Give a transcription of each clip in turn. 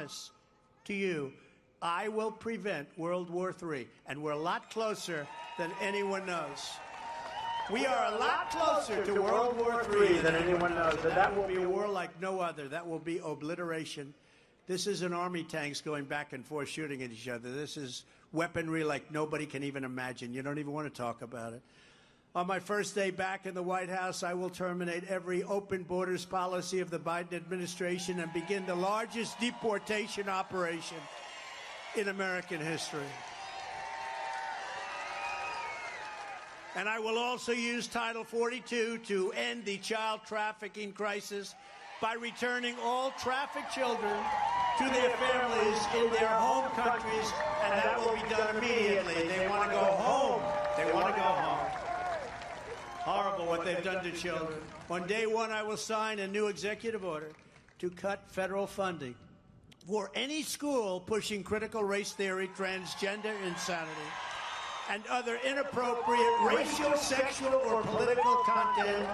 promise to you, I will prevent World War III. And we're a lot closer than anyone knows. We are a lot closer to World War III than anyone knows. And that will be a war like no other. That will be obliteration. This isn't army tanks going back and forth shooting at each other. This is weaponry like nobody can even imagine. You don't even want to talk about it. On my first day back in the White House, I will terminate every open borders policy of the Biden administration and begin the largest deportation operation in American history. And I will also use Title 42 to end the child trafficking crisis by returning all trafficked children to their families in their home countries, and that will be done immediately. They want to go home. They want to go home. Horrible what they've done to children. On day one, I will sign a new executive order to cut federal funding for any school pushing critical race theory, transgender insanity, and other inappropriate racial, sexual, or political content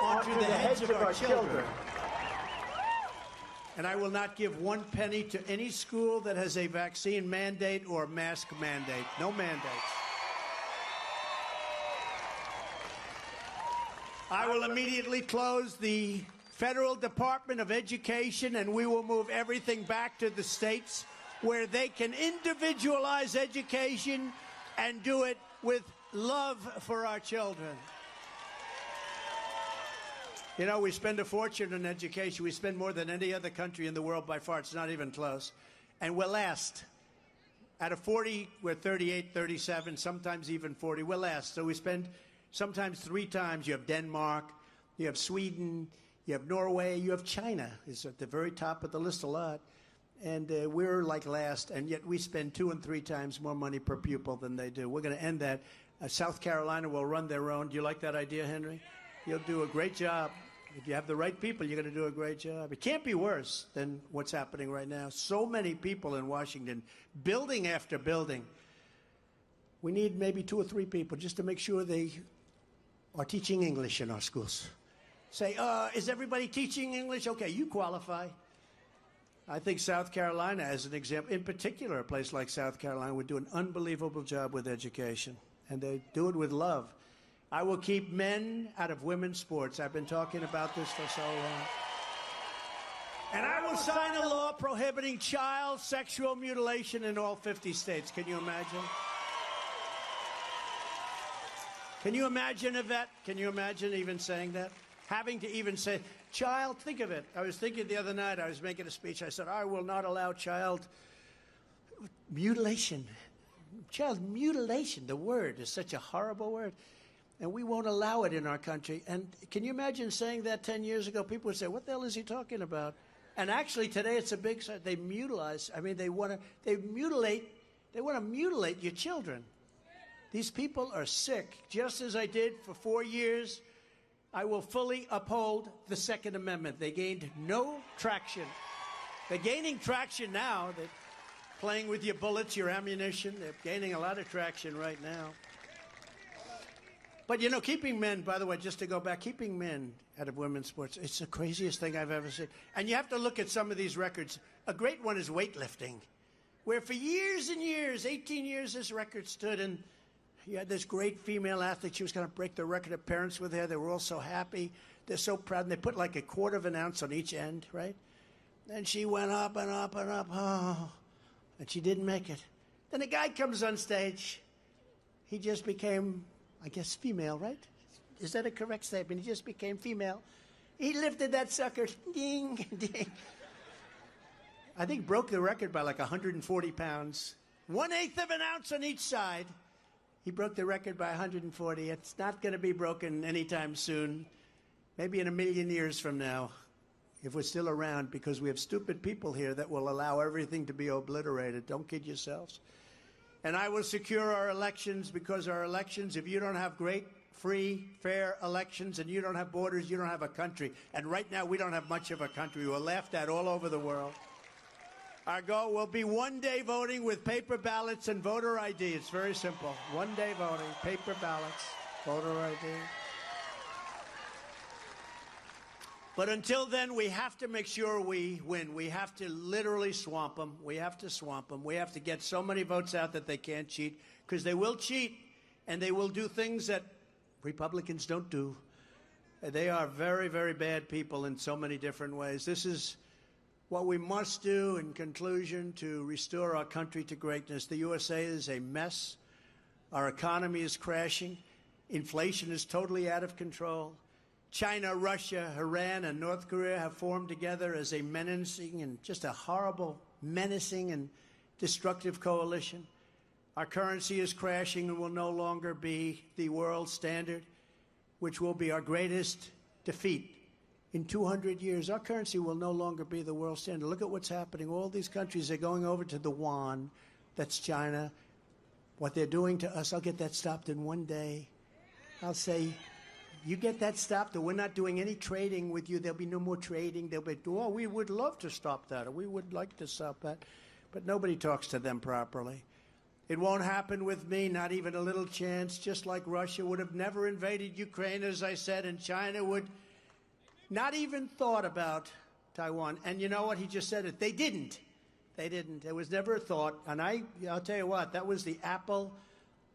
onto the heads of our children. And I will not give one penny to any school that has a vaccine mandate or mask mandate. No mandates. I will immediately close the Federal Department of Education, and we will move everything back to the states where they can individualize education and do it with love for our children. You know, we spend a fortune on education. We spend more than any other country in the world by far. It's not even close. And we're last. Out of 40, we're 38, 37, sometimes even 40. We're last. So we spend sometimes 3 times. You have Denmark, you have Sweden, you have Norway, you have China. It's at the very top of the list a lot. And we're like last, and yet we spend 2 and 3 times more money per pupil than they do. We're going to end that. South Carolina will run their own. Do you like that idea, Henry? You'll do a great job. If you have the right people, you're going to do a great job. It can't be worse than what's happening right now. So many people in Washington, building after building. We need maybe 2 or 3 people just to make sure they are teaching English in our schools. Say, is everybody teaching English? Okay, you qualify. I think South Carolina, as an example, in particular, a place like South Carolina would do an unbelievable job with education, and they do it with love. I will keep men out of women's sports. I've been talking about this for so long. And I will sign a law prohibiting child sexual mutilation in all 50 states. Can you imagine? Can you imagine, Yvette? Can you imagine even saying that? Having to even say, child, think of it. I was thinking the other night, I was making a speech. I said, I will not allow child mutilation. Child mutilation, the word is such a horrible word. And we won't allow it in our country. And can you imagine saying that 10 years ago? People would say, what the hell is he talking about? And actually today it's a big, they mutilize. I mean, they want to mutilate your children. These people are sick. Just as I did for 4 years, I will fully uphold the Second Amendment. They gained no traction. They're gaining traction now. They're playing with your bullets, your ammunition. They're gaining a lot of traction right now. But, you know, keeping men, by the way, just to go back, keeping men out of women's sports, it's the craziest thing I've ever seen. And you have to look at some of these records. A great one is weightlifting, where for years and years, 18 years, this record stood, and you had this great female athlete. She was going to break the record. Her parents were there. They were all so happy. They're so proud. And they put like a 1/4 of an ounce on each end, right? And she went up and up and up. Oh, and she didn't make it. Then a guy comes on stage. He just became, I guess, female, right? Is that a correct statement? He just became female. He lifted that sucker. Ding, ding. I think broke the record by like 140 pounds. 1/8 of an ounce on each side. He broke the record by 140. It's not going to be broken anytime soon. Maybe in 1,000,000 years from now, if we're still around, because we have stupid people here that will allow everything to be obliterated. Don't kid yourselves. And I will secure our elections, because our elections, if you don't have great, free, fair elections and you don't have borders, you don't have a country. And right now, we don't have much of a country. We're laughed at all over the world. Our goal will be one-day voting with paper ballots and voter ID. It's very simple. One-day voting, paper ballots, voter ID. But until then, we have to make sure we win. We have to literally swamp them. We have to swamp them. We have to get so many votes out that they can't cheat, because they will cheat, and they will do things that Republicans don't do. They are very, very bad people in so many different ways. This is what we must do in conclusion to restore our country to greatness. The USA is a mess. Our economy is crashing. Inflation is totally out of control. China, Russia, Iran, and North Korea have formed together as a menacing and just a horrible, menacing and destructive coalition. Our currency is crashing and will no longer be the world standard, which will be our greatest defeat in 200 years. Our currency will no longer be the world standard. Look at what's happening. All these countries are going over to the yuan. That's China. What they're doing to us, I'll get that stopped in one day. I'll say, you get that stopped, or we're not doing any trading with you. There'll be no more trading. They'll be, oh, we would love to stop that, or we would like to stop that. But nobody talks to them properly. It won't happen with me, not even a little chance, just like Russia would have never invaded Ukraine, as I said, and China would not even thought about Taiwan. And you know what? He just said it. They didn't. They didn't. There was never a thought. And I'll tell you what, that was the apple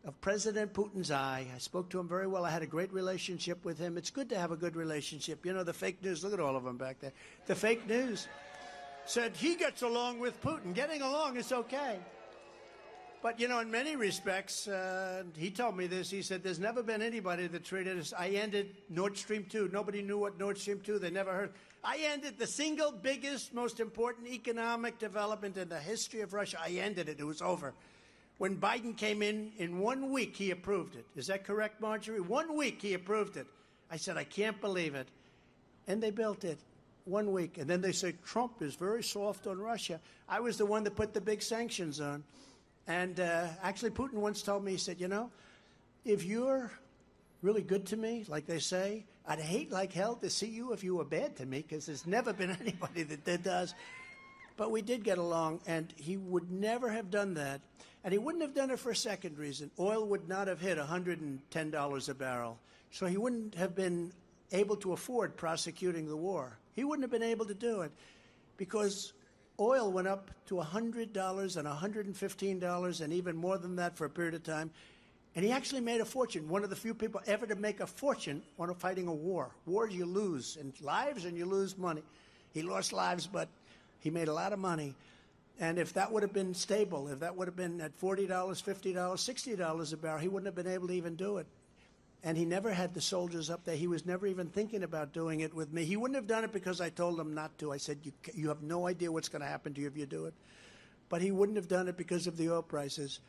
of President Putin's eye. I spoke to him very well. I had a great relationship with him. It's good to have a good relationship. You know, the fake news, look at all of them back there. The fake news said he gets along with Putin. Getting along is okay. But, you know, in many respects, he told me this. He said, there's never been anybody that treated us. I ended Nord Stream 2. Nobody knew what Nord Stream 2, they never heard. I ended the single biggest, most important economic development in the history of Russia. I ended it. It was over. When Biden came in 1 week, he approved it. Is that correct, Marjorie? 1 week, he approved it. I said, I can't believe it. And they built it 1 week. And then they say, Trump is very soft on Russia. I was the one that put the big sanctions on. And actually, Putin once told me, he said, you know, if you're really good to me, like they say, I'd hate like hell to see you if you were bad to me, because there's never been anybody that does. But we did get along, and he would never have done that. And he wouldn't have done it for a second reason. Oil would not have hit $110 a barrel. So he wouldn't have been able to afford prosecuting the war. He wouldn't have been able to do it because oil went up to $100 and $115 and even more than that for a period of time. And he actually made a fortune, one of the few people ever to make a fortune on fighting a war. Wars you lose in lives and you lose money. He lost lives, but he made a lot of money. And if that would have been stable, if that would have been at $40, $50, $60 a barrel, he wouldn't have been able to even do it. And he never had the soldiers up there. He was never even thinking about doing it with me. He wouldn't have done it because I told him not to. I said, you have no idea what's going to happen to you if you do it. But he wouldn't have done it because of the oil prices,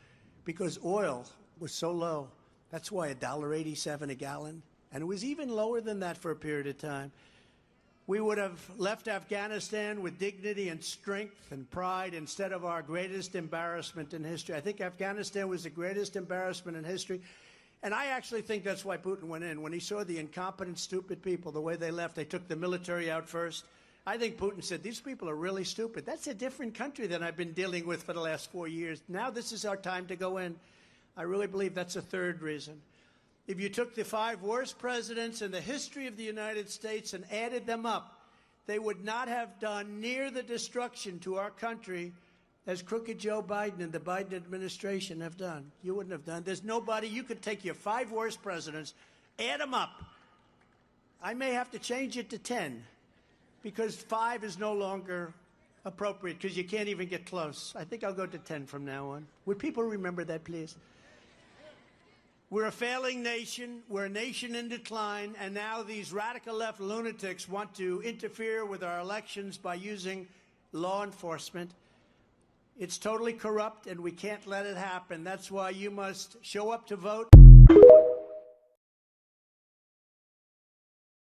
because oil was so low. That's why $1.87 a gallon. And it was even lower than that for a period of time. We would have left Afghanistan with dignity and strength and pride instead of our greatest embarrassment in history. I think Afghanistan was the greatest embarrassment in history. And I actually think that's why Putin went in. When he saw the incompetent, stupid people, the way they left, they took the military out first. I think Putin said, these people are really stupid. That's a different country than I've been dealing with for the last 4 years. Now this is our time to go in. I really believe that's a third reason. If you took the 5 worst presidents in the history of the United States and added them up, they would not have done near the destruction to our country as crooked Joe Biden and the Biden administration have done. You wouldn't have done. There's nobody. You could take your 5 worst presidents, add them up. I may have to change it to 10 because 5 is no longer appropriate because you can't even get close. I think I'll go to 10 from now on. Would people remember that, please? We're a failing nation. We're a nation in decline. And now these radical left lunatics want to interfere with our elections by using law enforcement. It's totally corrupt, and we can't let it happen. That's why you must show up to vote.